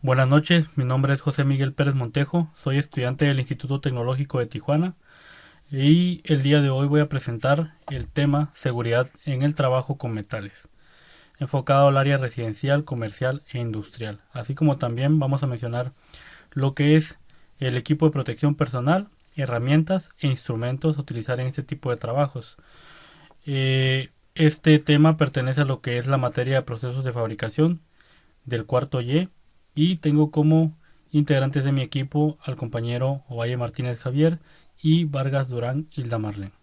Buenas noches, mi nombre es José Miguel Pérez Montejo, soy estudiante del Instituto Tecnológico de Tijuana y el día de hoy voy a presentar el tema seguridad en el trabajo con metales, enfocado al área residencial, comercial e industrial, así como también vamos a mencionar lo que es el equipo de protección personal, herramientas e instrumentos a utilizar en este tipo de trabajos. Este tema pertenece a lo que es la materia de procesos de fabricación del cuarto y tengo como integrantes de mi equipo al compañero Ovalle Martínez Javier y Vargas Durán Hilda Marlene.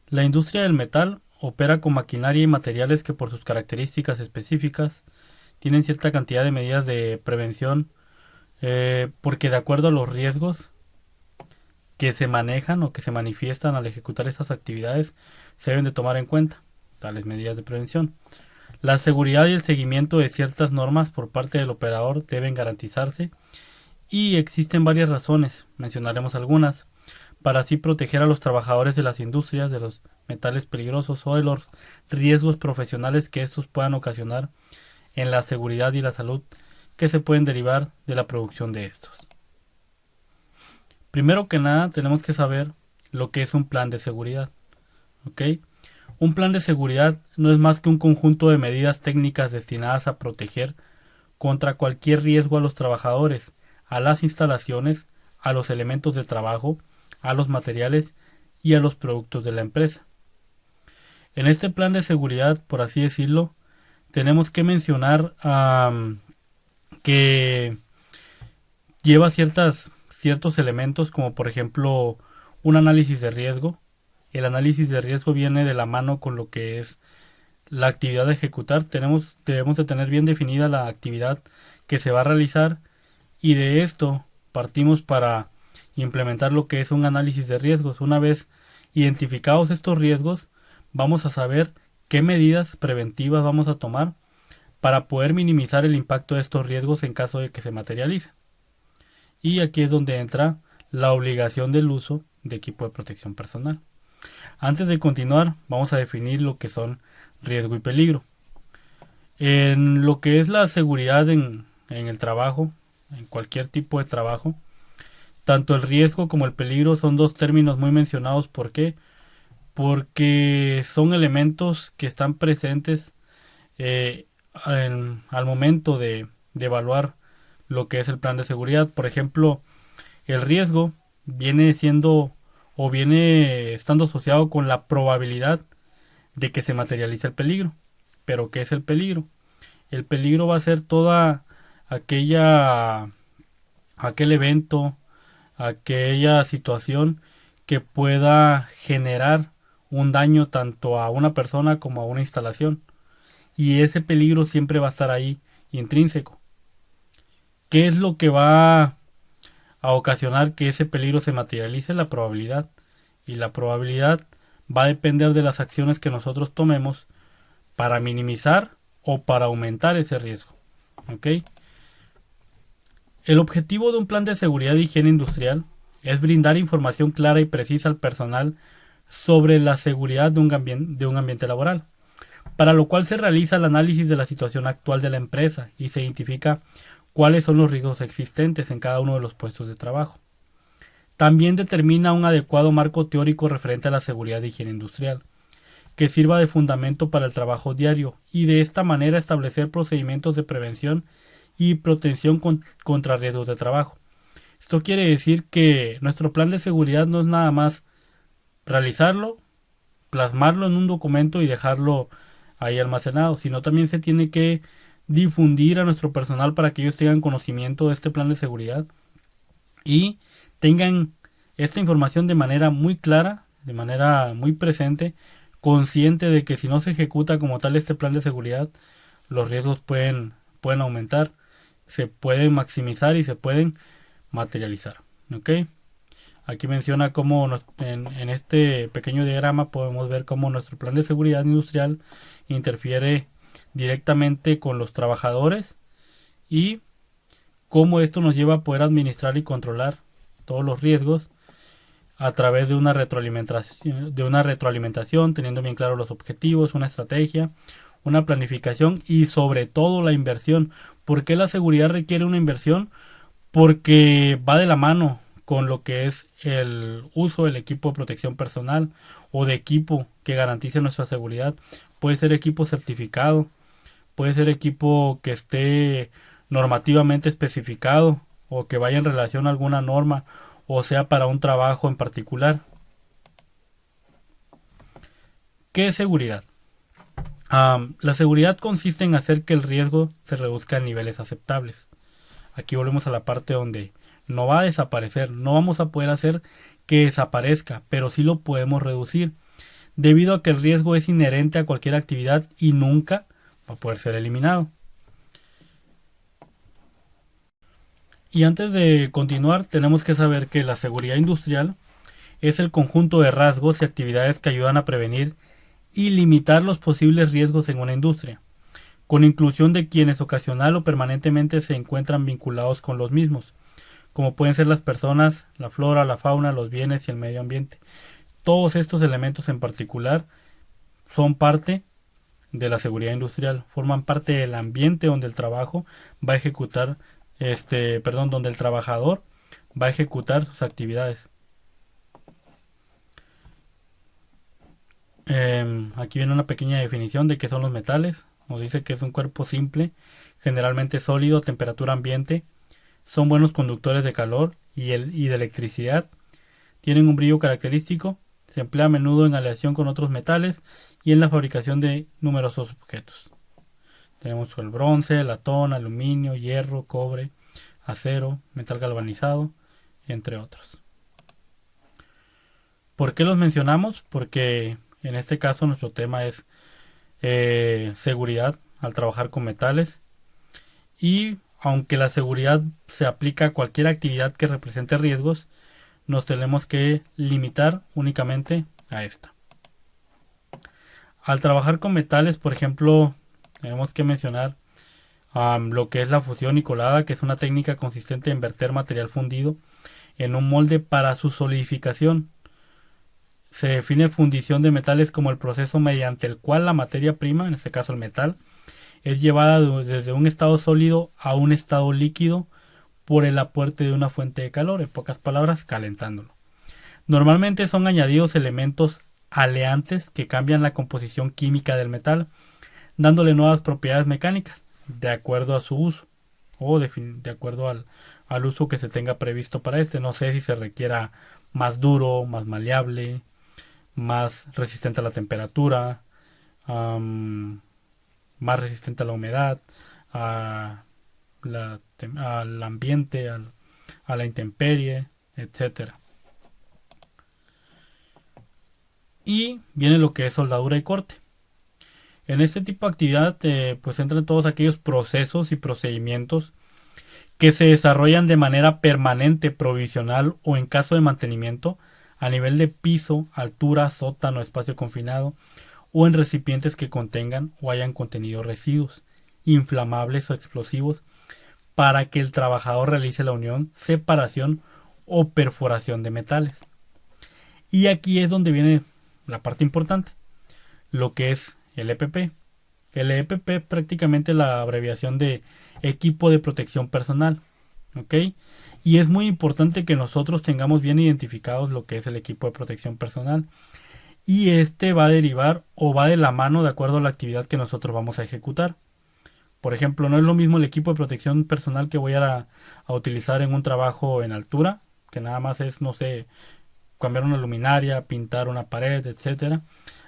La industria del metal opera con maquinaria y materiales que por sus características específicas tienen cierta cantidad de medidas de prevención porque de acuerdo a los riesgos que se manejan o que se manifiestan al ejecutar estas actividades se deben de tomar en cuenta tales medidas de prevención. La seguridad y el seguimiento de ciertas normas por parte del operador deben garantizarse y existen varias razones, mencionaremos algunas, para así proteger a los trabajadores de las industrias de los metales peligrosos o de los riesgos profesionales que estos puedan ocasionar en la seguridad y la salud que se pueden derivar de la producción de estos. Primero que nada tenemos que saber lo que es un plan de seguridad. ¿Ok? Un plan de seguridad no es más que un conjunto de medidas técnicas destinadas a proteger contra cualquier riesgo a los trabajadores, a las instalaciones, a los elementos de trabajo, a los materiales y a los productos de la empresa. En este plan de seguridad, por así decirlo, tenemos que mencionar que lleva ciertos elementos como por ejemplo un análisis de riesgo. El análisis de riesgo viene de la mano con lo que es la actividad a ejecutar. Debemos de tener bien definida la actividad que se va a realizar y de esto partimos para implementar lo que es un análisis de riesgos. Una vez identificados estos riesgos, vamos a saber qué medidas preventivas vamos a tomar para poder minimizar el impacto de estos riesgos en caso de que se materialice. Y aquí es donde entra la obligación del uso de equipo de protección personal. Antes de continuar, vamos a definir lo que son riesgo y peligro. En lo que es la seguridad en el trabajo, en cualquier tipo de trabajo, tanto el riesgo como el peligro son dos términos muy mencionados. ¿Por qué? Porque son elementos que están presentes al momento de evaluar lo que es el plan de seguridad. Por ejemplo, el riesgo viene siendo o viene estando asociado con la probabilidad de que se materialice el peligro. ¿Pero qué es el peligro? El peligro va a ser toda aquel evento, aquella situación que pueda generar un daño tanto a una persona como a una instalación. Y ese peligro siempre va a estar ahí intrínseco. ¿Qué es lo que va a ocasionar que ese peligro se materialice? La probabilidad. Y la probabilidad va a depender de las acciones que nosotros tomemos para minimizar o para aumentar ese riesgo. ¿Ok? El objetivo de un plan de seguridad e higiene industrial es brindar información clara y precisa al personal sobre la seguridad de un ambiente laboral, para lo cual se realiza el análisis de la situación actual de la empresa y se identifica cuáles son los riesgos existentes en cada uno de los puestos de trabajo. También determina un adecuado marco teórico referente a la seguridad de higiene industrial, que sirva de fundamento para el trabajo diario y de esta manera establecer procedimientos de prevención y protección contra riesgos de trabajo. Esto quiere decir que nuestro plan de seguridad no es nada más realizarlo, plasmarlo en un documento y dejarlo ahí almacenado, sino también se tiene que difundir a nuestro personal para que ellos tengan conocimiento de este plan de seguridad y tengan esta información de manera muy clara, de manera muy presente, consciente de que si no se ejecuta como tal este plan de seguridad, los riesgos pueden aumentar, se pueden maximizar y se pueden materializar. ¿Ok? Aquí menciona cómo en este pequeño diagrama podemos ver cómo nuestro plan de seguridad industrial interfiere directamente con los trabajadores y cómo esto nos lleva a poder administrar y controlar todos los riesgos a través de una retroalimentación, teniendo bien claros los objetivos, una estrategia, una planificación y sobre todo la inversión. ¿Por qué la seguridad requiere una inversión? Porque va de la mano con lo que es el uso del equipo de protección personal o de equipo que garantice nuestra seguridad. Puede ser equipo certificado, puede ser equipo que esté normativamente especificado o que vaya en relación a alguna norma o sea para un trabajo en particular. ¿Qué es seguridad? La seguridad consiste en hacer que el riesgo se reduzca a niveles aceptables. Aquí volvemos a la parte donde no va a desaparecer, no vamos a poder hacer que desaparezca, pero sí lo podemos reducir, debido a que el riesgo es inherente a cualquier actividad y nunca va a poder ser eliminado. Y antes de continuar, tenemos que saber que la seguridad industrial es el conjunto de rasgos y actividades que ayudan a prevenir y limitar los posibles riesgos en una industria, con inclusión de quienes ocasional o permanentemente se encuentran vinculados con los mismos, como pueden ser las personas, la flora, la fauna, los bienes y el medio ambiente. Todos estos elementos en particular son parte de la seguridad industrial, forman parte del ambiente donde el trabajo va a ejecutar, donde el trabajador va a ejecutar sus actividades. Aquí viene una pequeña definición de qué son los metales. Nos dice que es un cuerpo simple, generalmente sólido a temperatura ambiente. Son buenos conductores de calor y de electricidad. Tienen un brillo característico. Se emplea a menudo en aleación con otros metales y en la fabricación de numerosos objetos. Tenemos el bronce, latón, aluminio, hierro, cobre, acero, metal galvanizado, entre otros. ¿Por qué los mencionamos? Porque en este caso nuestro tema es seguridad al trabajar con metales, y aunque la seguridad se aplica a cualquier actividad que represente riesgos, nos tenemos que limitar únicamente a esta. Al trabajar con metales, por ejemplo, tenemos que mencionar lo que es la fusión y colada, que es una técnica consistente en verter material fundido en un molde para su solidificación. Se define fundición de metales como el proceso mediante el cual la materia prima, en este caso el metal, es llevada desde un estado sólido a un estado líquido por el aporte de una fuente de calor, en pocas palabras, calentándolo. Normalmente son añadidos elementos aleantes que cambian la composición química del metal, dándole nuevas propiedades mecánicas, de acuerdo a su uso, o de acuerdo al uso que se tenga previsto para este. No sé si se requiera más duro, más maleable, más resistente a la temperatura, más resistente a la humedad, al ambiente, a la intemperie, etcétera. Y viene lo que es soldadura y corte. En este tipo de actividad pues entran todos aquellos procesos y procedimientos que se desarrollan de manera permanente, provisional o en caso de mantenimiento a nivel de piso, altura, sótano, espacio confinado o en recipientes que contengan o hayan contenido residuos inflamables o explosivos para que el trabajador realice la unión, separación o perforación de metales. Y aquí es donde viene la parte importante, lo que es el EPP. El EPP es prácticamente la abreviación de equipo de protección personal, ¿ok? Y es muy importante que nosotros tengamos bien identificados lo que es el equipo de protección personal. Y este va a derivar o va de la mano de acuerdo a la actividad que nosotros vamos a ejecutar. Por ejemplo, no es lo mismo el equipo de protección personal que voy a utilizar en un trabajo en altura, que nada más es, no sé, cambiar una luminaria, pintar una pared, etcétera,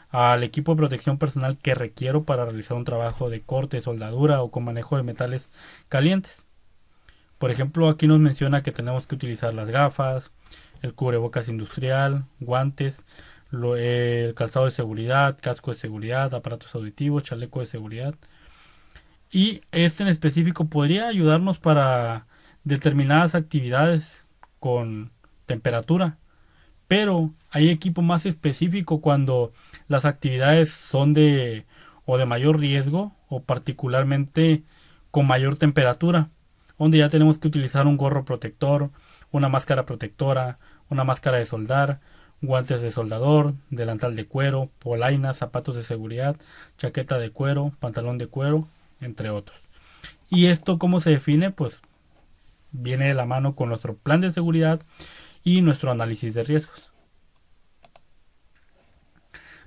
al equipo de protección personal que requiero para realizar un trabajo de corte, soldadura o con manejo de metales calientes. Por ejemplo, aquí nos menciona que tenemos que utilizar las gafas, el cubrebocas industrial, guantes, el calzado de seguridad, casco de seguridad, aparatos auditivos, chaleco de seguridad. Y este en específico podría ayudarnos para determinadas actividades con temperatura, pero hay equipo más específico cuando las actividades son de mayor riesgo o particularmente con mayor temperatura, donde ya tenemos que utilizar un gorro protector, una máscara protectora, una máscara de soldar, guantes de soldador, delantal de cuero, polainas, zapatos de seguridad, chaqueta de cuero, pantalón de cuero, entre otros. ¿Y esto cómo se define? Pues viene de la mano con nuestro plan de seguridad y nuestro análisis de riesgos.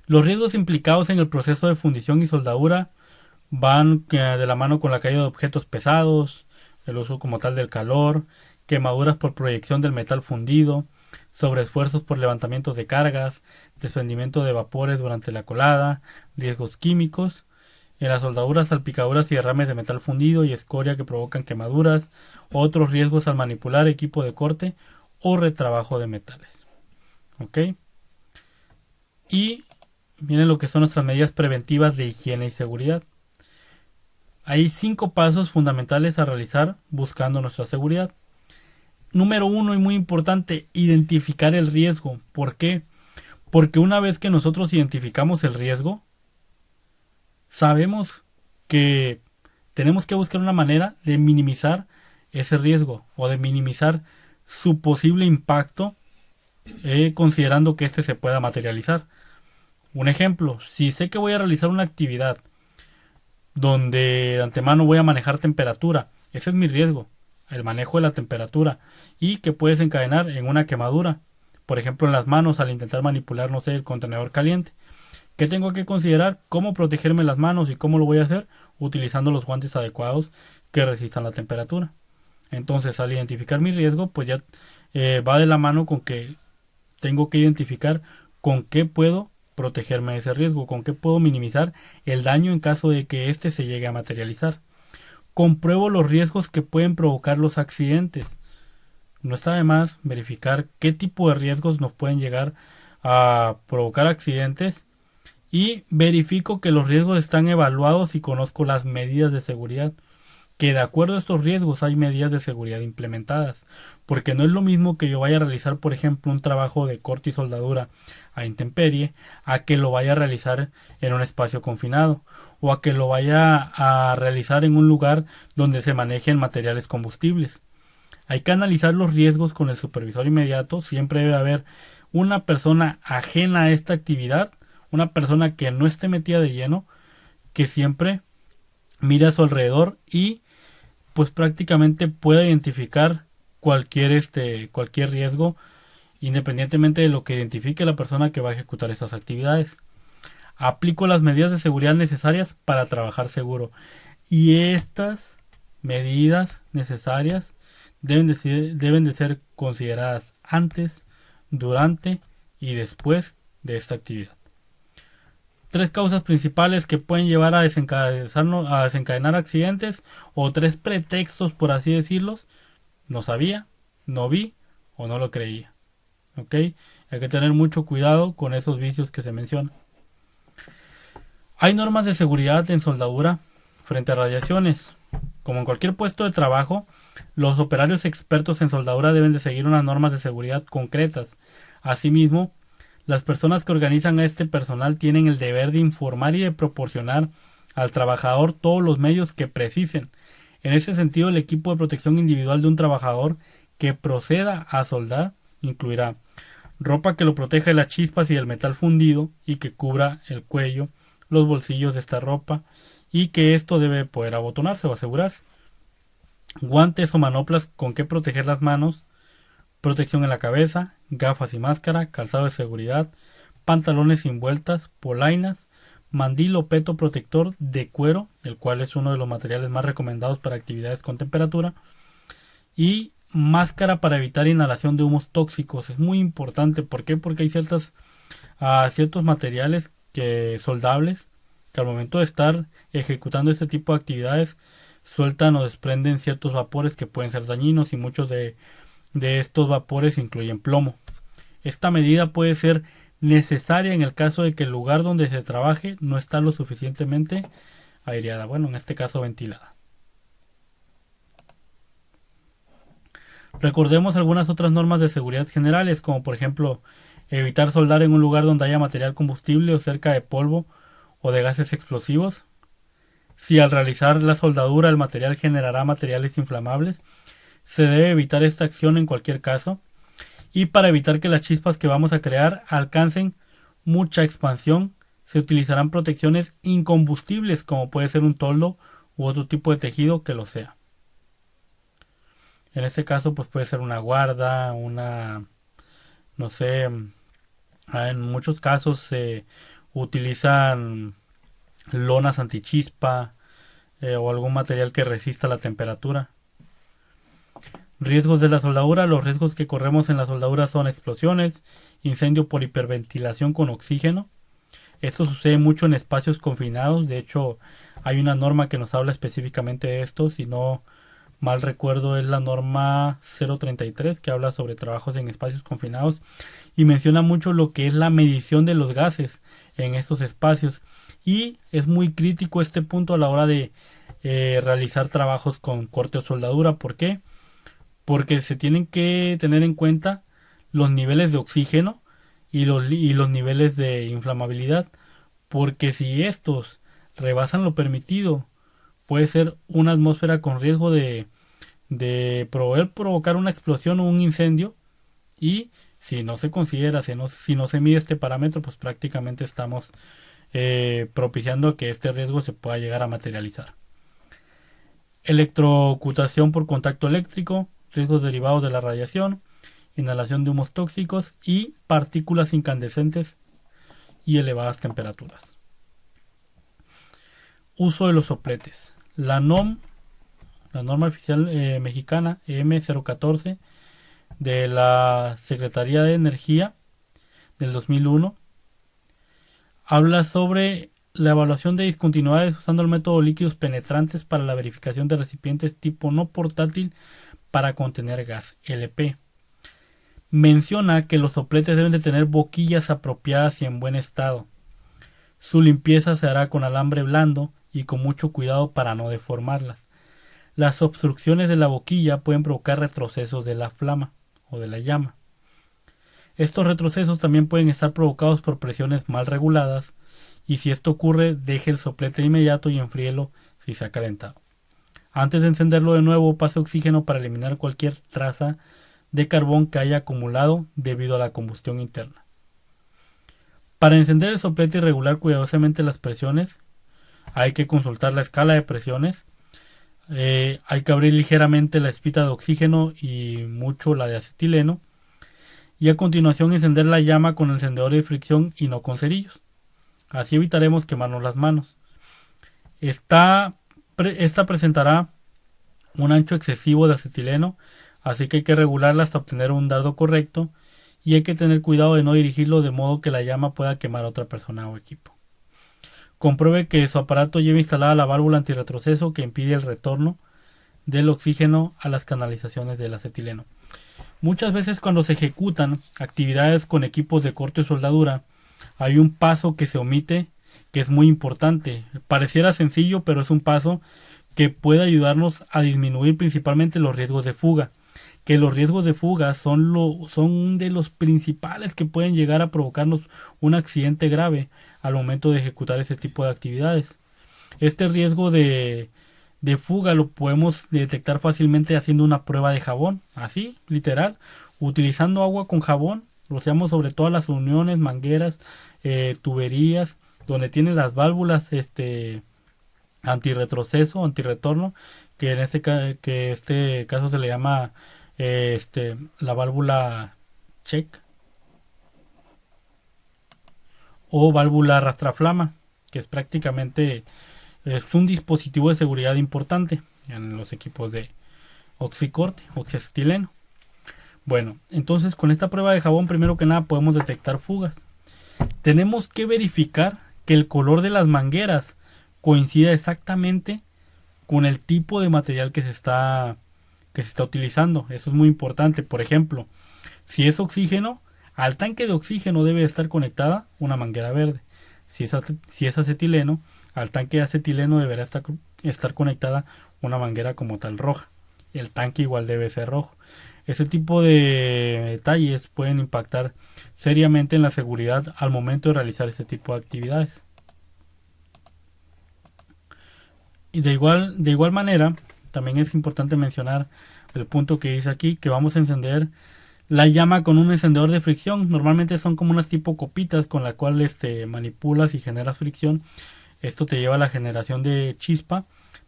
Los riesgos implicados en el proceso de fundición y soldadura van de la mano con la caída de objetos pesados, el uso como tal del calor, quemaduras por proyección del metal fundido, sobreesfuerzos por levantamientos de cargas, desprendimiento de vapores durante la colada, riesgos químicos, en las soldaduras, salpicaduras y derrames de metal fundido y escoria que provocan quemaduras, otros riesgos al manipular equipo de corte o retrabajo de metales. ¿Ok? Y vienen lo que son nuestras medidas preventivas de higiene y seguridad. Hay 5 pasos fundamentales a realizar buscando nuestra seguridad. Número 1 y muy importante, identificar el riesgo. ¿Por qué? Porque una vez que nosotros identificamos el riesgo, sabemos que tenemos que buscar una manera de minimizar ese riesgo o de minimizar su posible impacto, considerando que éste se pueda materializar. Un ejemplo, si sé que voy a realizar una actividad donde de antemano voy a manejar temperatura, ese es mi riesgo, el manejo de la temperatura, y que puede desencadenar en una quemadura, por ejemplo en las manos al intentar manipular, no sé, el contenedor caliente. ¿Qué tengo que considerar? ¿Cómo protegerme las manos y cómo lo voy a hacer? Utilizando los guantes adecuados que resistan la temperatura. Entonces, al identificar mi riesgo, pues ya va de la mano con que tengo que identificar con qué puedo protegerme de ese riesgo, con qué puedo minimizar el daño en caso de que éste se llegue a materializar. Compruebo los riesgos que pueden provocar los accidentes. No está de más verificar qué tipo de riesgos nos pueden llegar a provocar accidentes y verifico que los riesgos están evaluados y conozco las medidas de seguridad, que de acuerdo a estos riesgos hay medidas de seguridad implementadas, porque no es lo mismo que yo vaya a realizar, por ejemplo, un trabajo de corte y soldadura a intemperie, a que lo vaya a realizar en un espacio confinado, o a que lo vaya a realizar en un lugar donde se manejen materiales combustibles. Hay que analizar los riesgos con el supervisor inmediato, siempre debe haber una persona ajena a esta actividad, una persona que no esté metida de lleno, que siempre mire a su alrededor y pues prácticamente pueda identificar cualquier riesgo, independientemente de lo que identifique la persona que va a ejecutar esas actividades. Aplico las medidas de seguridad necesarias para trabajar seguro, y estas medidas necesarias deben de ser consideradas antes, durante y después de esta actividad. 3 causas principales que pueden llevar a desencadenar accidentes, o 3 pretextos, por así decirlos: no sabía, no vi o no lo creía. ¿Ok? Hay que tener mucho cuidado con esos vicios que se mencionan. Hay normas de seguridad en soldadura frente a radiaciones. Como en cualquier puesto de trabajo, los operarios expertos en soldadura deben de seguir unas normas de seguridad concretas. Asimismo, las personas que organizan a este personal tienen el deber de informar y de proporcionar al trabajador todos los medios que precisen. En ese sentido, el equipo de protección individual de un trabajador que proceda a soldar incluirá ropa que lo proteja de las chispas y del metal fundido y que cubra el cuello, los bolsillos de esta ropa, y que esto debe poder abotonarse o asegurarse. Guantes o manoplas con que proteger las manos, protección en la cabeza, gafas y máscara, calzado de seguridad, pantalones sin vueltas, polainas, mandil o peto protector de cuero, el cual es uno de los materiales más recomendados para actividades con temperatura, y máscara para evitar inhalación de humos tóxicos. Es muy importante. ¿Por qué? Porque hay ciertos materiales soldables que al momento de estar ejecutando este tipo de actividades sueltan o desprenden ciertos vapores que pueden ser dañinos, y muchos de estos vapores incluyen plomo. Esta medida puede ser necesaria en el caso de que el lugar donde se trabaje no está lo suficientemente aireada, bueno, en este caso ventilada. Recordemos algunas otras normas de seguridad generales, como por ejemplo evitar soldar en un lugar donde haya material combustible o cerca de polvo o de gases explosivos. Si al realizar la soldadura el material generará materiales inflamables, se debe evitar esta acción en cualquier caso. Y para evitar que las chispas que vamos a crear alcancen mucha expansión, se utilizarán protecciones incombustibles como puede ser un toldo u otro tipo de tejido que lo sea. En este caso pues puede ser una guarda, no sé, en muchos casos se utilizan lonas antichispa o algún material que resista la temperatura. Riesgos de la soldadura. Los riesgos que corremos en la soldadura son explosiones, incendio por hiperventilación con oxígeno. Esto sucede mucho en espacios confinados. De hecho, hay una norma que nos habla específicamente de esto. Si no mal recuerdo, es la norma 033 que habla sobre trabajos en espacios confinados y menciona mucho lo que es la medición de los gases en estos espacios. Y es muy crítico este punto a la hora de realizar trabajos con corte o soldadura. ¿Por qué? Porque se tienen que tener en cuenta los niveles de oxígeno y los niveles de inflamabilidad, porque si estos rebasan lo permitido, puede ser una atmósfera con riesgo de poder provocar una explosión o un incendio, y si no se considera, si no se mide este parámetro, pues prácticamente estamos propiciando que este riesgo se pueda llegar a materializar. Electrocutación por contacto eléctrico, riesgos derivados de la radiación, inhalación de humos tóxicos y partículas incandescentes y elevadas temperaturas. Uso de los sopletes. La norma oficial mexicana EM014 de la Secretaría de Energía del 2001 habla sobre la evaluación de discontinuidades usando el método líquidos penetrantes para la verificación de recipientes tipo no portátil para contener gas LP. Menciona que los sopletes deben de tener boquillas apropiadas y en buen estado. Su limpieza se hará con alambre blando y con mucho cuidado para no deformarlas. Las obstrucciones de la boquilla pueden provocar retrocesos de la flama o de la llama. Estos retrocesos también pueden estar provocados por presiones mal reguladas, y si esto ocurre, deje el soplete de inmediato y enfríelo si se ha calentado. Antes de encenderlo de nuevo, pase oxígeno para eliminar cualquier traza de carbón que haya acumulado debido a la combustión interna. Para encender el soplete y regular cuidadosamente las presiones, hay que consultar la escala de presiones. Hay que abrir ligeramente la espita de oxígeno y mucho la de acetileno. Y a continuación encender la llama con el encendedor de fricción y no con cerillos. Así evitaremos quemarnos las manos. Esta presentará un ancho excesivo de acetileno, así que hay que regularla hasta obtener un dardo correcto, y hay que tener cuidado de no dirigirlo de modo que la llama pueda quemar a otra persona o equipo. Compruebe que su aparato lleve instalada la válvula antirretroceso que impide el retorno del oxígeno a las canalizaciones del acetileno. Muchas veces cuando se ejecutan actividades con equipos de corte o soldadura, hay un paso que se omite que es muy importante. Pareciera sencillo, pero es un paso que puede ayudarnos a disminuir principalmente los riesgos de fuga. Que los riesgos de fuga son de los principales que pueden llegar a provocarnos un accidente grave al momento de ejecutar ese tipo de actividades. Este riesgo de fuga lo podemos detectar fácilmente haciendo una prueba de jabón, así, literal, utilizando agua con jabón. Rociamos sobre todas las uniones, mangueras, tuberías, donde tienen las válvulas antirretroceso, antirretorno, que en este caso se le llama la válvula check o válvula arrastraflama, que es prácticamente es un dispositivo de seguridad importante en los equipos de oxicorte, oxiacetileno. Bueno, entonces con esta prueba de jabón, primero que nada podemos detectar fugas. Tenemos que verificar que el color de las mangueras coincida exactamente con el tipo de material que se está utilizando. Eso es muy importante. Por ejemplo, si es oxígeno, al tanque de oxígeno debe estar conectada una manguera verde. Si es acetileno, al tanque de acetileno deberá estar conectada una manguera como tal roja. El tanque igual debe ser rojo. Ese tipo de detalles pueden impactar seriamente en la seguridad al momento de realizar este tipo de actividades. Y de igual manera, también es importante mencionar el punto que dice aquí, que vamos a encender la llama con un encendedor de fricción. Normalmente son como unas tipo copitas con la cual manipulas y generas fricción. Esto te lleva a la generación de chispa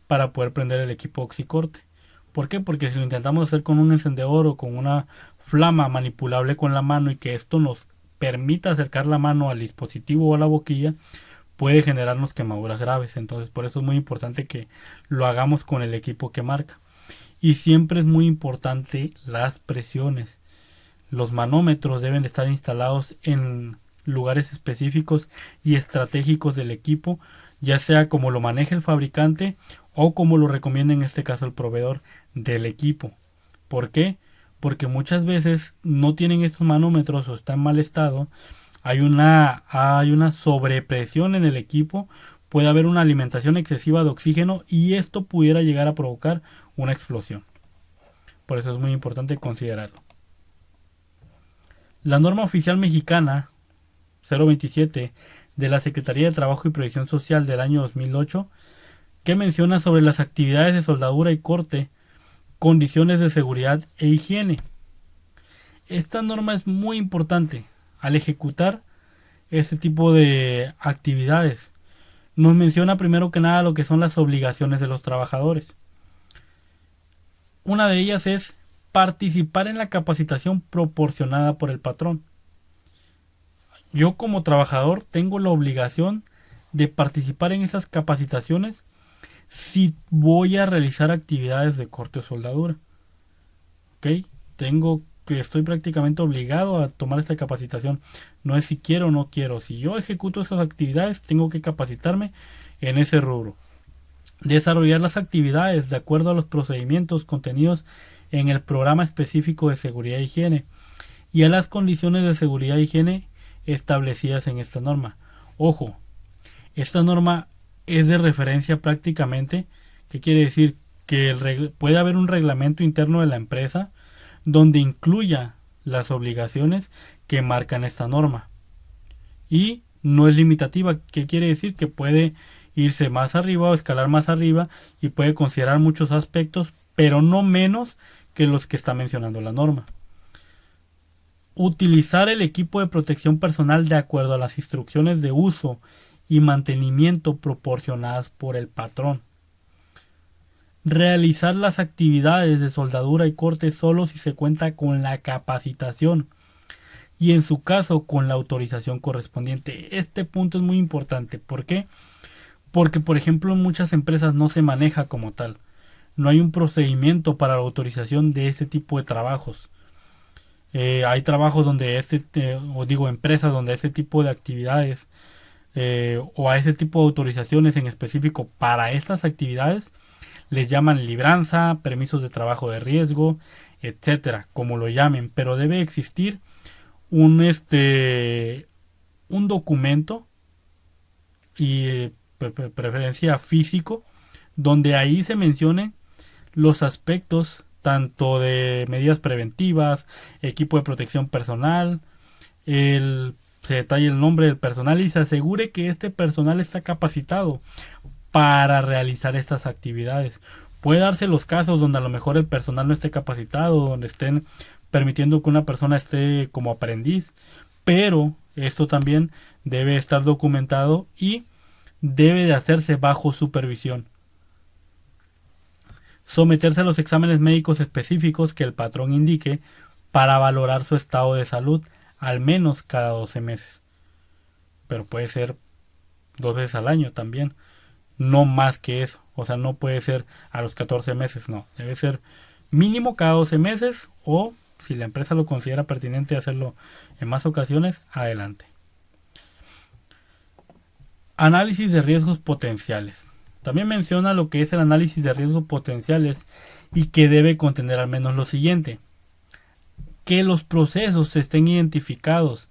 para poder prender el equipo oxicorte. ¿Por qué? Porque si lo intentamos hacer con un encendedor o con una flama manipulable con la mano y que esto nos permita acercar la mano al dispositivo o a la boquilla, puede generarnos quemaduras graves. Entonces por eso es muy importante que lo hagamos con el equipo que marca. Y siempre es muy importante las presiones. Los manómetros deben estar instalados en lugares específicos y estratégicos del equipo, ya sea como lo maneje el fabricante o como lo recomienda en este caso el proveedor del equipo. ¿Por qué? Porque muchas veces no tienen estos manómetros o está en mal estado, hay una sobrepresión en el equipo, puede haber una alimentación excesiva de oxígeno y esto pudiera llegar a provocar una explosión. Por eso es muy importante considerarlo. La norma oficial mexicana 027 de la Secretaría de Trabajo y Previsión Social del año 2008, que menciona sobre las actividades de soldadura y corte, condiciones de seguridad e higiene. Esta norma es muy importante al ejecutar este tipo de actividades. Nos menciona primero que nada lo que son las obligaciones de los trabajadores. Una de ellas es participar en la capacitación proporcionada por el patrón. Yo como trabajador tengo la obligación de participar en esas capacitaciones si voy a realizar actividades de corte o soldadura. ¿Ok? Estoy prácticamente obligado a tomar esta capacitación. No es si quiero o no quiero. Si yo ejecuto esas actividades, tengo que capacitarme en ese rubro. Desarrollar las actividades de acuerdo a los procedimientos contenidos en el programa específico de seguridad e higiene y a las condiciones de seguridad e higiene establecidas en esta norma. Ojo, esta norma es de referencia prácticamente. ¿Qué quiere decir? Que puede haber un reglamento interno de la empresa donde incluya las obligaciones que marcan esta norma. Y no es limitativa. ¿Qué quiere decir? Que puede irse más arriba o escalar más arriba y puede considerar muchos aspectos, pero no menos que los que está mencionando la norma. Utilizar el equipo de protección personal de acuerdo a las instrucciones de uso y mantenimiento proporcionadas por el patrón. Realizar las actividades de soldadura y corte solo si se cuenta con la capacitación y en su caso con la autorización correspondiente. Este punto es muy importante. ¿Por qué? Porque por ejemplo en muchas empresas no se maneja como tal. No hay un procedimiento para la autorización de este tipo de trabajos. Hay trabajos donde empresas donde este tipo de actividades o a ese tipo de autorizaciones en específico para estas actividades les llaman libranza, permisos de trabajo de riesgo, etcétera, como lo llamen, pero debe existir un documento y preferencia físico donde ahí se mencionen los aspectos tanto de medidas preventivas, equipo de protección personal, se detalle el nombre del personal y se asegure que este personal está capacitado para realizar estas actividades. Puede darse los casos donde a lo mejor el personal no esté capacitado, donde estén permitiendo que una persona esté como aprendiz, pero esto también debe estar documentado y debe de hacerse bajo supervisión. Someterse a los exámenes médicos específicos que el patrón indique para valorar su estado de salud al menos cada 12 meses. Pero puede ser 2 veces al año también. No más que eso. O sea, no puede ser a los 14 meses, no. Debe ser mínimo cada 12 meses o si la empresa lo considera pertinente hacerlo en más ocasiones, adelante. Análisis de riesgos potenciales. También menciona lo que es el análisis de riesgos potenciales y que debe contener al menos lo siguiente: que los procesos estén identificados,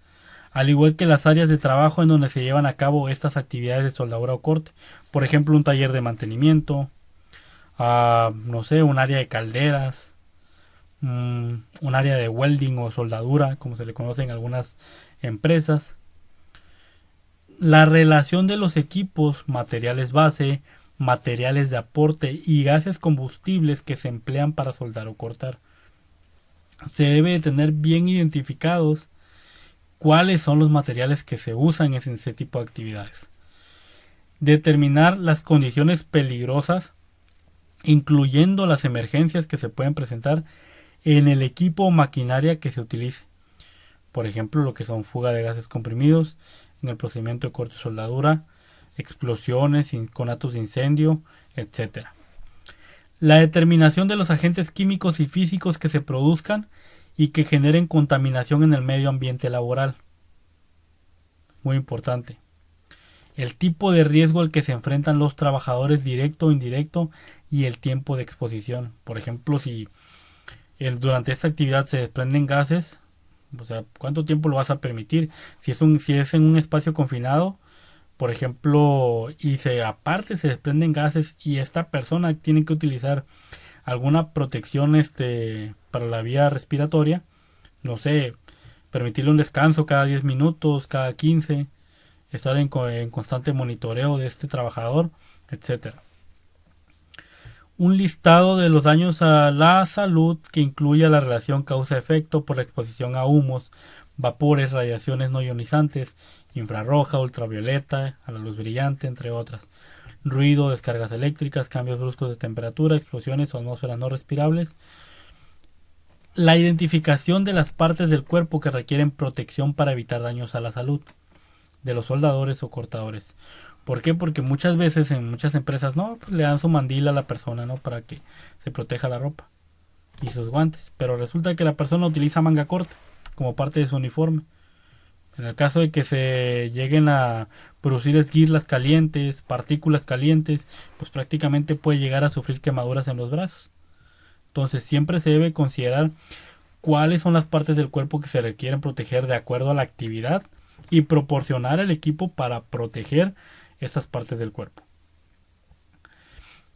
al igual que las áreas de trabajo en donde se llevan a cabo estas actividades de soldadura o corte. Por ejemplo, un taller de mantenimiento, un área de calderas, un área de welding o soldadura, como se le conoce en algunas empresas. La relación de los equipos, materiales base, materiales de aporte y gases combustibles que se emplean para soldar o cortar. se debe de tener bien identificados cuáles son los materiales que se usan en ese tipo de actividades. Determinar las condiciones peligrosas, incluyendo las emergencias que se pueden presentar en el equipo o maquinaria que se utilice. Por ejemplo, lo que son fuga de gases comprimidos en el procedimiento de corte y soldadura, explosiones, conatos de incendio, etc. La determinación de los agentes químicos y físicos que se produzcan y que generen contaminación en el medio ambiente laboral. Muy importante. El tipo de riesgo al que se enfrentan los trabajadores directo o indirecto y el tiempo de exposición. Por ejemplo, si durante esta actividad se desprenden gases, o sea, ¿cuánto tiempo lo vas a permitir? Si es en un espacio confinado, por ejemplo, y aparte se desprenden gases y esta persona tiene que utilizar alguna protección para la vía respiratoria, no sé, permitirle un descanso cada 10 minutos, cada 15, estar en constante monitoreo de este trabajador, etcétera. Un listado de los daños a la salud que incluya la relación causa-efecto por la exposición a humos, vapores, radiaciones no ionizantes, infrarroja, ultravioleta, a la luz brillante, entre otras. Ruido, descargas eléctricas, cambios bruscos de temperatura, explosiones o atmósferas no respirables. La identificación de las partes del cuerpo que requieren protección para evitar daños a la salud de los soldadores o cortadores. ¿Por qué? Porque muchas veces en muchas empresas pues le dan su mandil a la persona, ¿no? Para que se proteja la ropa y sus guantes. Pero resulta que la persona utiliza manga corta como parte de su uniforme. En el caso de que se lleguen a producir esquirlas calientes, partículas calientes, pues prácticamente puede llegar a sufrir quemaduras en los brazos. Entonces siempre se debe considerar cuáles son las partes del cuerpo que se requieren proteger de acuerdo a la actividad y proporcionar el equipo para proteger estas partes del cuerpo.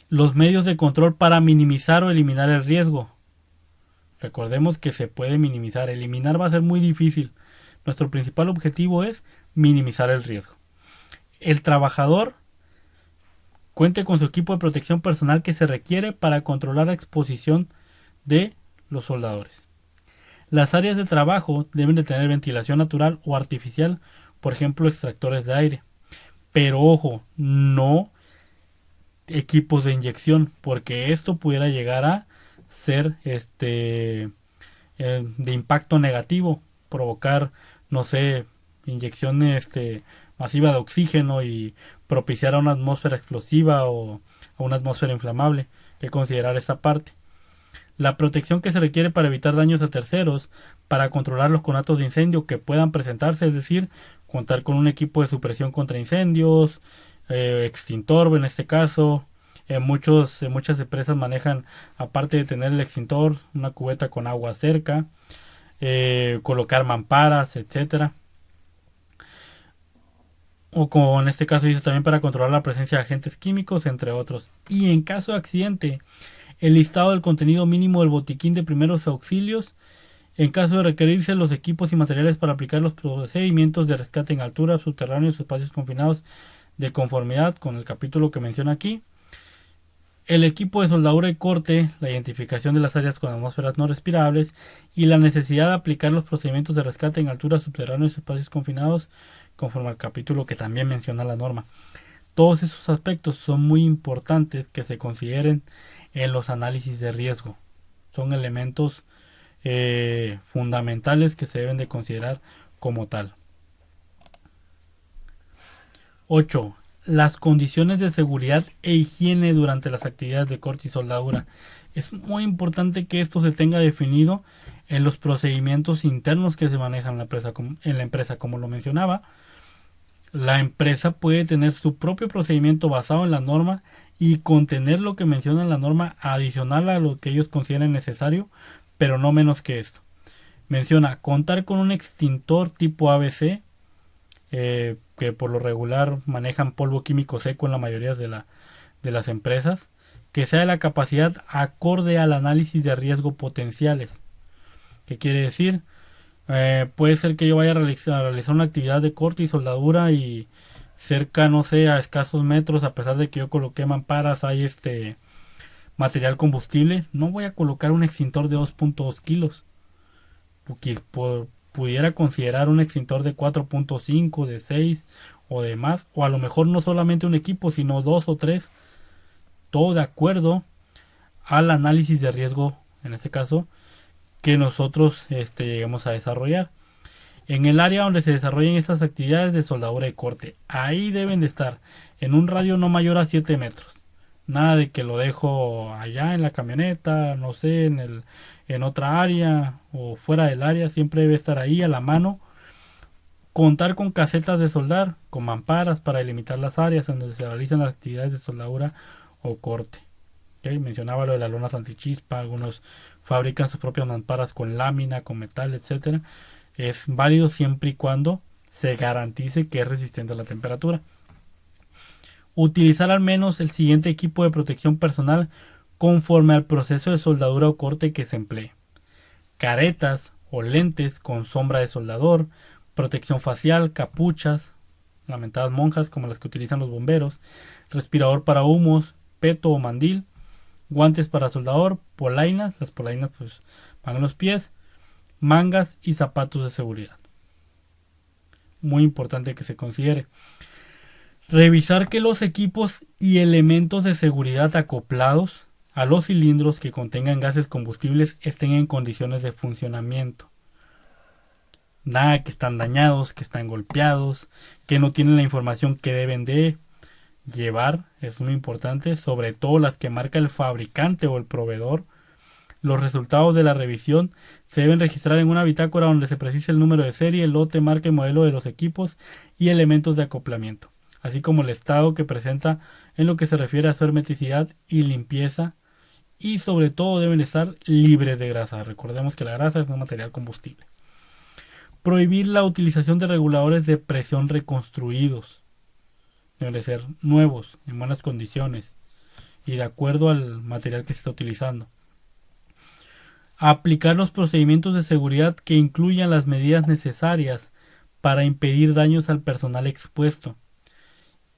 Los medios de control para minimizar o eliminar el riesgo. Recordemos que se puede minimizar. Eliminar va a ser muy difícil. Nuestro principal objetivo es minimizar el riesgo. El trabajador cuente con su equipo de protección personal que se requiere para controlar la exposición de los soldadores. Las áreas de trabajo deben de tener ventilación natural o artificial, por ejemplo, extractores de aire. Pero ojo, no equipos de inyección, porque esto pudiera llegar a ser de impacto negativo, provocar, no sé, inyección masiva de oxígeno y propiciar a una atmósfera explosiva o a una atmósfera inflamable. Hay que considerar esa parte. La protección que se requiere para evitar daños a terceros, para controlar los conatos de incendio que puedan presentarse, es decir, contar con un equipo de supresión contra incendios, extintor en este caso. Muchas empresas manejan, aparte de tener el extintor, una cubeta con agua cerca, colocar mamparas, etcétera. O como en este caso dice también para controlar la presencia de agentes químicos, entre otros. Y en caso de accidente, el listado del contenido mínimo del botiquín de primeros auxilios, en caso de requerirse los equipos y materiales para aplicar los procedimientos de rescate en altura, subterráneos o espacios confinados de conformidad con el capítulo que menciona aquí. El equipo de soldadura y corte, la identificación de las áreas con atmósferas no respirables y la necesidad de aplicar los procedimientos de rescate en altura, subterráneos o espacios confinados conforme al capítulo que también menciona la norma. Todos esos aspectos son muy importantes que se consideren en los análisis de riesgo. Son elementos fundamentales que se deben de considerar como tal. 8. Las condiciones de seguridad e higiene durante las actividades de corte y soldadura. Es muy importante que esto se tenga definido en los procedimientos internos que se manejan en la empresa, como lo mencionaba. La empresa puede tener su propio procedimiento basado en la norma y contener lo que menciona la norma adicional a lo que ellos consideren necesario, pero no menos que esto. Menciona contar con un extintor tipo ABC, que por lo regular manejan polvo químico seco en la mayoría de las empresas, que sea de la capacidad acorde al análisis de riesgo potenciales. ¿Qué quiere decir? Puede ser que yo vaya a realizar una actividad de corte y soldadura y cerca, no sé, a escasos metros, a pesar de que yo coloqué mamparas, hay material combustible. No voy a colocar un extintor de 2.2 kilos. pudiera considerar un extintor de 4.5, de 6 o de más, o a lo mejor no solamente un equipo, sino 2 o 3, todo de acuerdo al análisis de riesgo, en este caso, que nosotros lleguemos a desarrollar. En el área donde se desarrollen estas actividades de soldadura y corte, ahí deben de estar en un radio no mayor a 7 metros. Nada de que lo dejo allá en la camioneta, no sé, en otra área o fuera del área. Siempre debe estar ahí a la mano. Contar con casetas de soldar, con mamparas para delimitar las áreas en donde se realizan las actividades de soldadura o corte. ¿Okay? Mencionaba lo de las lonas antichispa, algunos fabrican sus propias mamparas con lámina, con metal, etcétera. Es válido siempre y cuando se garantice que es resistente a la temperatura. Utilizar al menos el siguiente equipo de protección personal conforme al proceso de soldadura o corte que se emplee: caretas o lentes con sombra de soldador, protección facial, capuchas, lamentadas monjas como las que utilizan los bomberos, respirador para humos, peto o mandil, guantes para soldador, polainas, las polainas pues van en los pies, mangas y zapatos de seguridad. Muy importante que se considere. Revisar que los equipos y elementos de seguridad acoplados a los cilindros que contengan gases combustibles estén en condiciones de funcionamiento. Nada que están dañados, que están golpeados, que no tienen la información que deben de llevar. Es muy importante, sobre todo las que marca el fabricante o el proveedor. Los resultados de la revisión se deben registrar en una bitácora donde se precise el número de serie, el lote, marca y modelo de los equipos y elementos de acoplamiento, así como el estado que presenta en lo que se refiere a su hermeticidad y limpieza, y sobre todo deben estar libres de grasa. Recordemos que la grasa es un material combustible. Prohibir la utilización de reguladores de presión reconstruidos. Deben de ser nuevos, en buenas condiciones y de acuerdo al material que se está utilizando. Aplicar los procedimientos de seguridad que incluyan las medidas necesarias para impedir daños al personal expuesto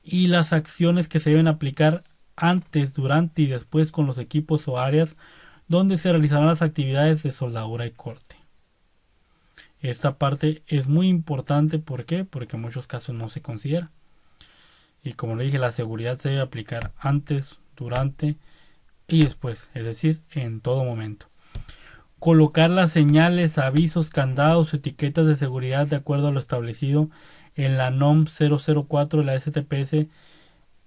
y las acciones que se deben aplicar antes, durante y después con los equipos o áreas donde se realizarán las actividades de soldadura y corte. Esta parte es muy importante. ¿Por qué? Porque en muchos casos no se considera. Y como le dije, la seguridad se debe aplicar antes, durante y después, es decir, en todo momento. Colocar las señales, avisos, candados o etiquetas de seguridad de acuerdo a lo establecido en la NOM 004 de la STPS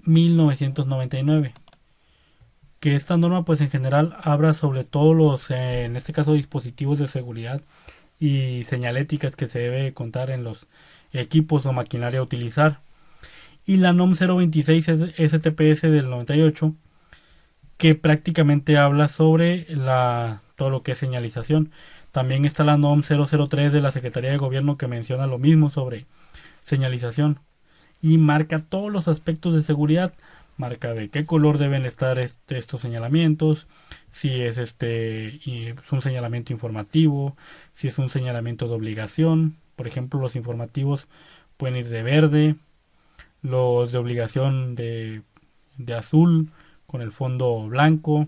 1999. Que esta norma pues en general habla sobre todos los, en este caso, dispositivos de seguridad y señaléticas que se debe contar en los equipos o maquinaria a utilizar. Y la NOM 026 STPS del 98, que prácticamente habla sobre todo lo que es señalización. También está la NOM 003 de la Secretaría de Gobierno, que menciona lo mismo sobre señalización y marca todos los aspectos de seguridad. Marca de qué color deben estar estos señalamientos, si es un señalamiento informativo, si es un señalamiento de obligación. Por ejemplo, los informativos pueden ir de verde, los de obligación de azul con el fondo blanco,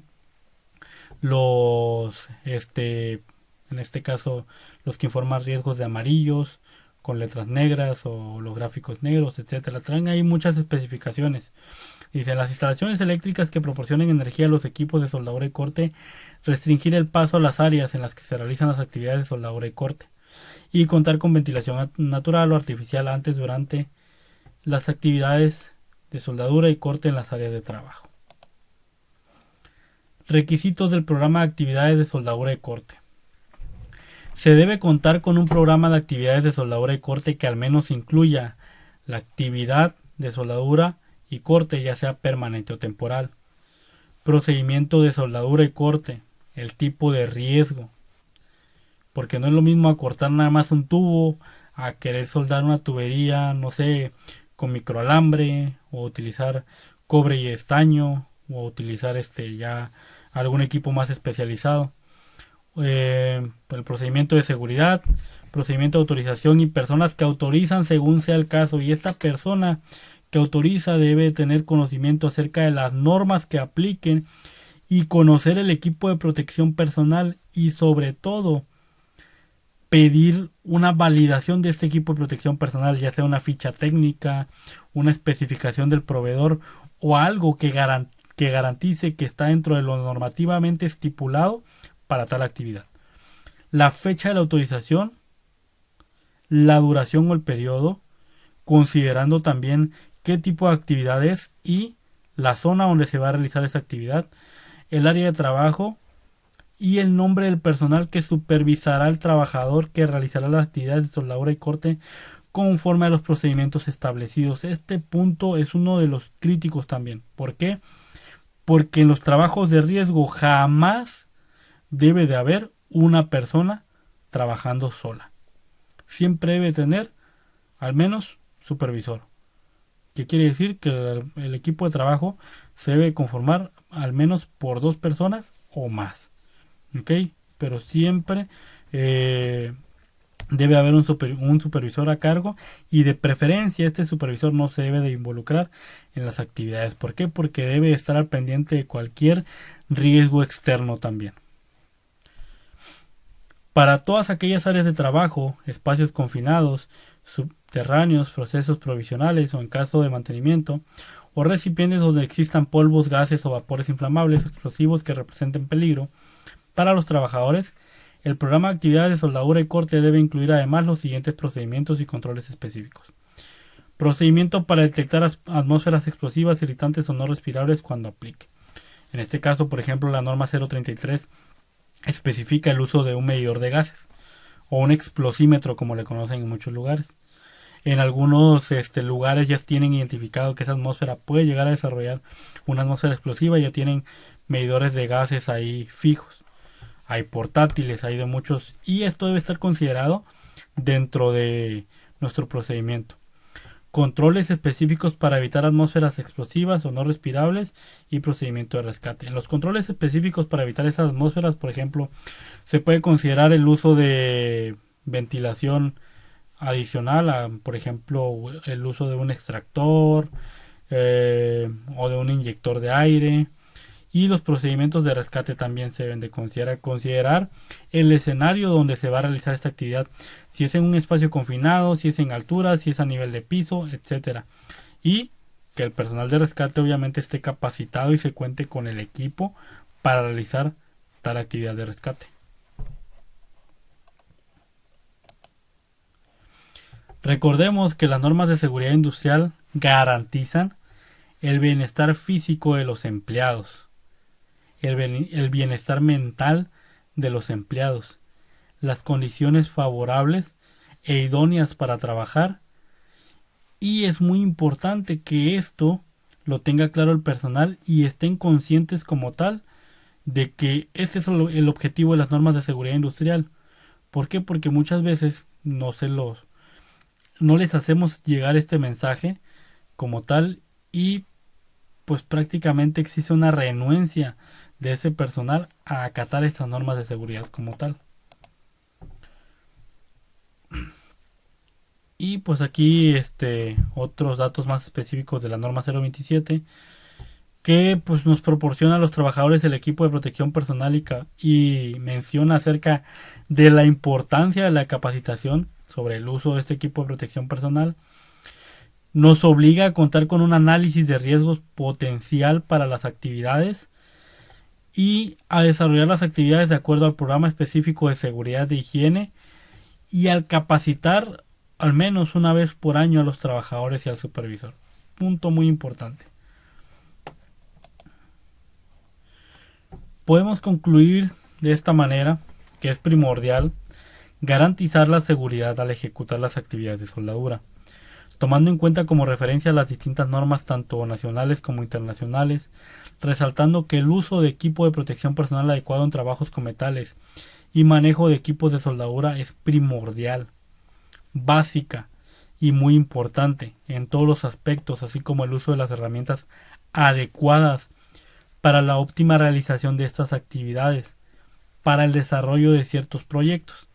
los en este caso los que informan riesgos de amarillos con letras negras, o los gráficos negros, etcétera. Traen ahí muchas especificaciones. Dice: las instalaciones eléctricas que proporcionen energía a los equipos de soldadura y corte, restringir el paso a las áreas en las que se realizan las actividades de soldadura y corte, y contar con ventilación natural o artificial antes, durante las actividades de soldadura y corte en las áreas de trabajo. Requisitos del programa de actividades de soldadura y corte. Se debe contar con un programa de actividades de soldadura y corte que al menos incluya la actividad de soldadura y corte, ya sea permanente o temporal. Procedimiento de soldadura y corte, el tipo de riesgo, porque no es lo mismo acortar nada más un tubo a querer soldar una tubería, no sé, con microalambre, o utilizar cobre y estaño, o utilizar ya algún equipo más especializado. El procedimiento de seguridad, procedimiento de autorización y personas que autorizan según sea el caso. Y esta persona que autoriza debe tener conocimiento acerca de las normas que apliquen y conocer el equipo de protección personal, y sobre todo pedir una validación de este equipo de protección personal, ya sea una ficha técnica, una especificación del proveedor o algo que garantice que está dentro de lo normativamente estipulado para tal actividad. La fecha de la autorización, la duración o el periodo, considerando también qué tipo de actividad es y la zona donde se va a realizar esa actividad, el área de trabajo y el nombre del personal que supervisará al trabajador que realizará las actividades de soldadura y corte conforme a los procedimientos establecidos. Este punto es uno de los críticos también. ¿Por qué? Porque en los trabajos de riesgo jamás debe de haber una persona trabajando sola. Siempre debe tener al menos supervisor. ¿Qué quiere decir? Que el equipo de trabajo se debe conformar al menos por 2 personas o más. ¿Ok? Pero siempre debe haber un supervisor a cargo, y de preferencia este supervisor no se debe de involucrar en las actividades. ¿Por qué? Porque debe estar al pendiente de cualquier riesgo externo también. Para todas aquellas áreas de trabajo, espacios confinados, subterráneos, procesos provisionales o en caso de mantenimiento, o recipientes donde existan polvos, gases o vapores inflamables explosivos que representen peligro para los trabajadores, el programa de actividades de soldadura y corte debe incluir además los siguientes procedimientos y controles específicos. Procedimiento para detectar atmósferas explosivas, irritantes o no respirables cuando aplique. En este caso, por ejemplo, la norma 033 especifica el uso de un medidor de gases o un explosímetro, como le conocen en muchos lugares. En algunos lugares ya tienen identificado que esa atmósfera puede llegar a desarrollar una atmósfera explosiva, ya tienen medidores de gases ahí fijos. Hay portátiles, hay de muchos, y esto debe estar considerado dentro de nuestro procedimiento. Controles específicos para evitar atmósferas explosivas o no respirables y procedimiento de rescate. En los controles específicos para evitar esas atmósferas, por ejemplo, se puede considerar el uso de ventilación adicional, por ejemplo, el uso de un extractor o de un inyector de aire. Y los procedimientos de rescate también se deben de considerar el escenario donde se va a realizar esta actividad, si es en un espacio confinado, si es en altura, si es a nivel de piso, etcétera. Y que el personal de rescate obviamente esté capacitado y se cuente con el equipo para realizar tal actividad de rescate. Recordemos que las normas de seguridad industrial garantizan el bienestar físico de los empleados, el bienestar mental de los empleados, las condiciones favorables e idóneas para trabajar, y es muy importante que esto lo tenga claro el personal y estén conscientes como tal de que ese es el objetivo de las normas de seguridad industrial. ¿Por qué? Porque muchas veces no les hacemos llegar este mensaje como tal, y pues prácticamente existe una renuencia de ese personal a acatar estas normas de seguridad como tal. Y pues aquí otros datos más específicos de la norma 027, que pues nos proporciona a los trabajadores el equipo de protección personal y menciona acerca de la importancia de la capacitación sobre el uso de este equipo de protección personal. Nos obliga a contar con un análisis de riesgos potencial para las actividades y a desarrollar las actividades de acuerdo al programa específico de seguridad de higiene, y al capacitar al menos una vez por año a los trabajadores y al supervisor. Punto muy importante. Podemos concluir de esta manera que es primordial garantizar la seguridad al ejecutar las actividades de soldadura, tomando en cuenta como referencia las distintas normas tanto nacionales como internacionales, resaltando que el uso de equipo de protección personal adecuado en trabajos con metales y manejo de equipos de soldadura es primordial, básica y muy importante en todos los aspectos, así como el uso de las herramientas adecuadas para la óptima realización de estas actividades, para el desarrollo de ciertos proyectos.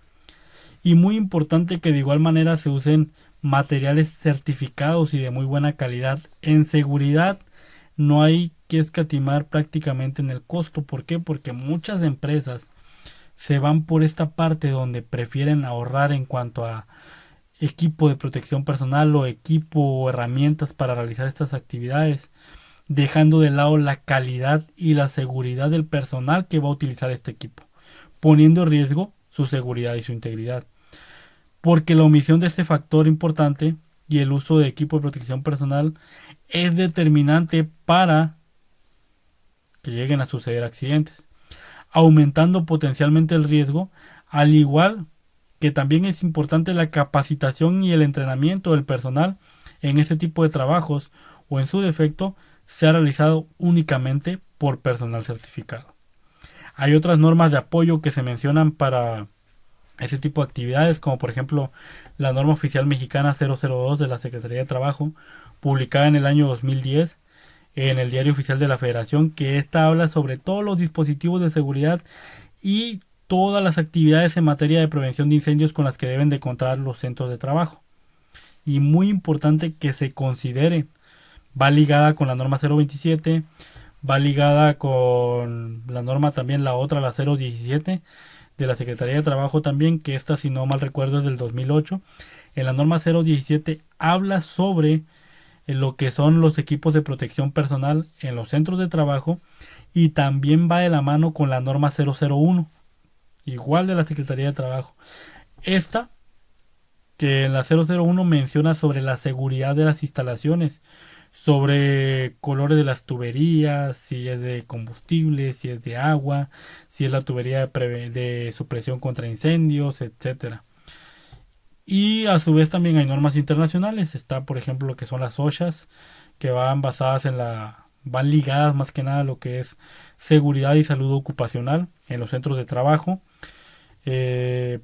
Y muy importante que de igual manera se usen materiales certificados y de muy buena calidad. En seguridad no hay que escatimar prácticamente en el costo. ¿Por qué? Porque muchas empresas se van por esta parte donde prefieren ahorrar en cuanto a equipo de protección personal o equipo o herramientas para realizar estas actividades, dejando de lado la calidad y la seguridad del personal que va a utilizar este equipo, poniendo en riesgo su seguridad y su integridad. Porque la omisión de este factor importante y el uso de equipo de protección personal es determinante para que lleguen a suceder accidentes, aumentando potencialmente el riesgo, al igual que también es importante la capacitación y el entrenamiento del personal en este tipo de trabajos, o en su defecto sea realizado únicamente por personal certificado. Hay otras normas de apoyo que se mencionan para ese tipo de actividades, como por ejemplo la norma oficial mexicana 002 de la Secretaría de Trabajo, publicada en el año 2010 en el Diario Oficial de la Federación, que esta habla sobre todos los dispositivos de seguridad y todas las actividades en materia de prevención de incendios con las que deben de contar los centros de trabajo. Y muy importante que se considere, va ligada con la norma 027, va ligada con la norma también, la otra, la 017 de la Secretaría de Trabajo también, que esta, si no mal recuerdo, es del 2008. En la norma 017 habla sobre lo que son los equipos de protección personal en los centros de trabajo, y también va de la mano con la norma 001, igual de la Secretaría de Trabajo. Esta, que en la 001 menciona sobre la seguridad de las instalaciones, sobre colores de las tuberías, si es de combustible, si es de agua, si es la tubería de supresión contra incendios, etcétera. Y a su vez también hay normas internacionales. Está, por ejemplo, lo que son las OSHAs, que van basadas van ligadas más que nada a lo que es seguridad y salud ocupacional en los centros de trabajo.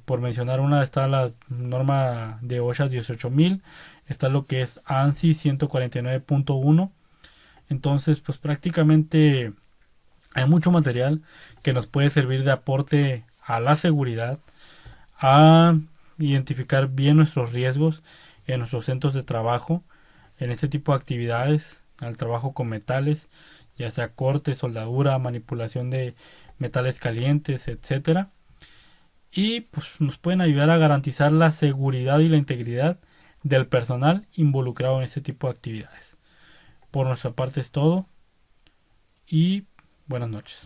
Por mencionar una, está la norma de OSHA 18000, está lo que es ANSI 149.1. Entonces, pues prácticamente hay mucho material que nos puede servir de aporte a la seguridad, a identificar bien nuestros riesgos en nuestros centros de trabajo, en este tipo de actividades, al trabajo con metales, ya sea corte, soldadura, manipulación de metales calientes, etcétera. Y pues nos pueden ayudar a garantizar la seguridad y la integridad del personal involucrado en este tipo de actividades. Por nuestra parte es todo y buenas noches.